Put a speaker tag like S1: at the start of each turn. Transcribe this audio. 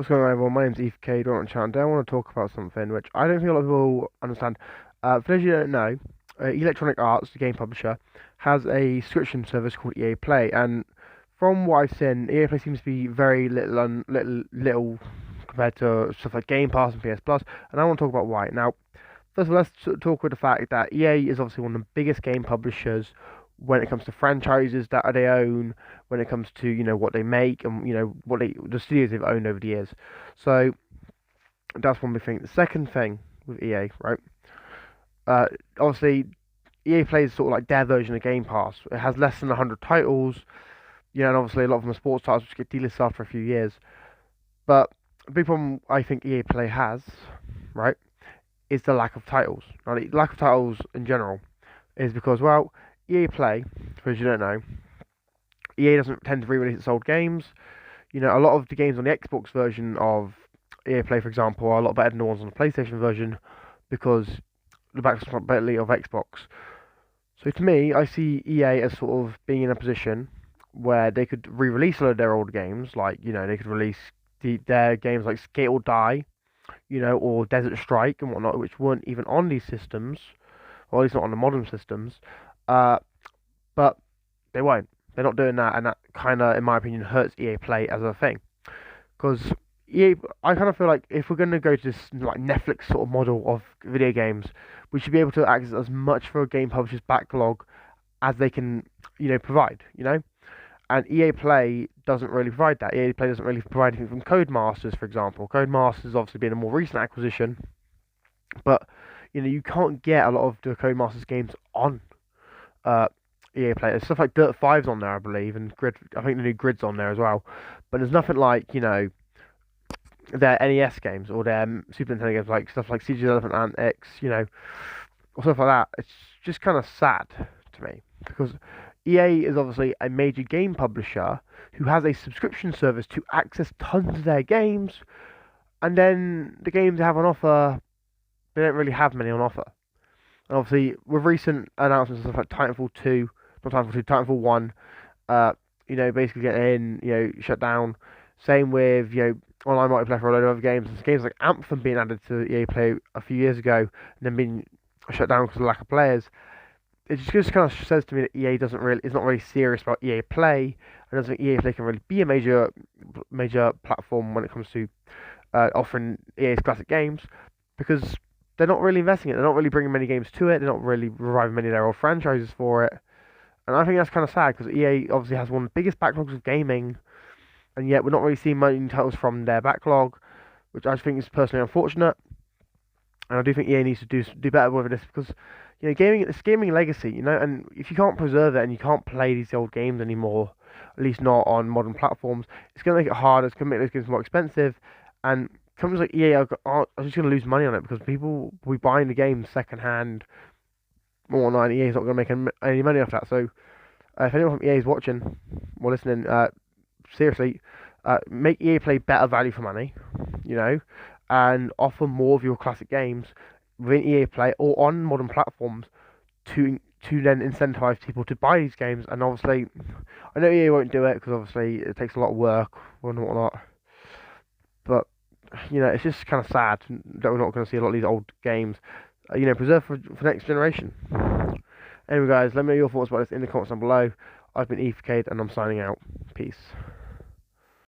S1: What's going on, everyone? My name's EFK Donald Chan. Today I want to talk about something which I don't think a lot of people understand. For those of you who don't know, Electronic Arts, the game publisher, has a subscription service called EA Play, and from what I've seen, EA Play seems to be very little compared to stuff like Game Pass and PS Plus, and I want to talk about why. Now, first of all, let's talk with the fact that EA is obviously one of the biggest game publishers when it comes to franchises that they own, when it comes to what they make and what the studios they've owned over the years. So that's one big thing. The second thing with EA, right? Uh, Obviously, EA plays sort of like their version of Game Pass. It has less than 100 titles, and obviously a lot of them are sports titles which get delisted after a few years. But a big problem I think EA Play has, right, is the lack of titles. Now, the lack of titles in general is because, well, EA Play, for those you don't know, EA doesn't tend to re-release its old games. A lot of the games on the Xbox version of EA Play, for example, are a lot better than the ones on the PlayStation version because the backwards compatibility of Xbox. So to me, I see EA as sort of being in a position where they could re-release a lot of their old games, like they could release their games like Skate or Die, or Desert Strike and whatnot, which weren't even on these systems, or at least not on the modern systems. Uh, but they won't. They're not doing that, and that kind of, in my opinion, hurts EA Play as a thing. Because EA, I kind of feel like if we're going to go to this like Netflix sort of model of video games, we should be able to access as much for a game publisher's backlog as they can, provide. And EA Play doesn't really provide that. EA Play doesn't really provide anything from Codemasters, for example. Codemasters obviously been a more recent acquisition, but you can't get a lot of the Codemasters games on uh, EA Play. There's stuff like Dirt 5's on there, I believe, and Grid. I think the new Grid's on there as well. But there's nothing like their NES games or their Super Nintendo games, like stuff like Siege of the Elephant Ant X, or stuff like that. It's just kind of sad to me because EA is obviously a major game publisher who has a subscription service to access tons of their games, and then the games they have on offer, they don't really have many on offer. And obviously, with recent announcements and stuff like Titanfall 2, not Titanfall 2, Titanfall 1, basically getting, shut down. Same with, online multiplayer for a load of other games. There's games like Anthem being added to EA Play a few years ago and then being shut down because of the lack of players. It just kind of says to me that EA is not really serious about EA Play and doesn't think EA Play can really be a major platform when it comes to offering EA's classic games because they're not really investing it. They're not really bringing many games to it. They're not really reviving many of their old franchises for it. And I think that's kind of sad because EA obviously has one of the biggest backlogs of gaming, and yet we're not really seeing many titles from their backlog, which I think is personally unfortunate. And I do think EA needs to do better with this because gaming, it's gaming legacy, and if you can't preserve it and you can't play these old games anymore, at least not on modern platforms, it's going to make it harder. It's going to make those games more expensive, and companies like EA are just going to lose money on it because people will be buying the games second hand or online. EA is not going to make any money off that. So if anyone from EA is watching or listening, seriously, make EA Play better value for money, and offer more of your classic games within EA Play or on modern platforms to then incentivize people to buy these games. And obviously, I know EA won't do it because obviously it takes a lot of work and whatnot. But it's just kind of sad that we're not going to see a lot of these old games, preserved for next generation. Anyway, guys, let me know your thoughts about this in the comments down below. I've been EFK and I'm signing out. Peace.